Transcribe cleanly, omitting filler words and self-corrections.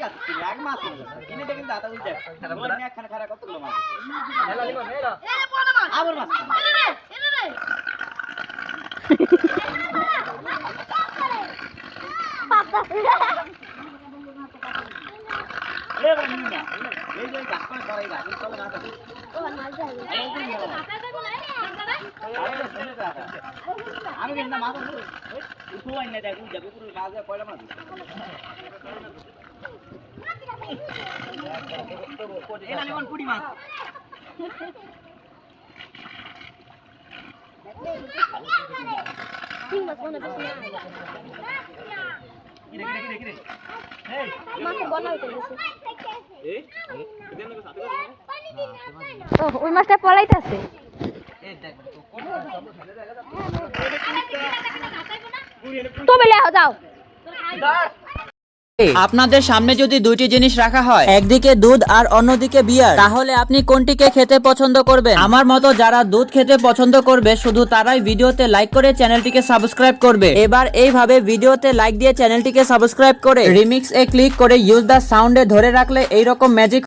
এক মাছ কিনে দেখেন দাদা উল্টে একখানে খারাপ কতগুলো মাছ আবার মাছ এই যে গাছ করে করাই গাছ চলে না আমি কিন্তু মাছ উঠু আইন না দেখুন যাবে পুরো মাছ কয়লা মাছ এলা লেমন পুরি মাছ তিন মাছ মনে বেশি না কিরে এই মাছ বলা হইতে গেছে এই দেন না সাথে ও ওই মাছটা পলাইতাছে এই দেখ তুমি লেও যাও আপনাদের সামনে যদি দুইটি জিনিস রাখা হয়, একদিকে দুধ আর অন্যদিকে বিয়ার, তাহলে আপনি কোনটিকে খেতে পছন্দ করবেন? আমার মতো যারা দুধ খেতে পছন্দ করবে শুধু তারাই ভিডিওতে লাইক করে চ্যানেলটিকে সাবস্ক্রাইব করবে। এবার এইভাবে ভিডিওতে লাইক দিয়ে চ্যানেলটিকে সাবস্ক্রাইব করে রিমিক্স এ ক্লিক করে ইউজ দ্য সাউন্ডে ধরে রাখলে এইরকম ম্যাজিক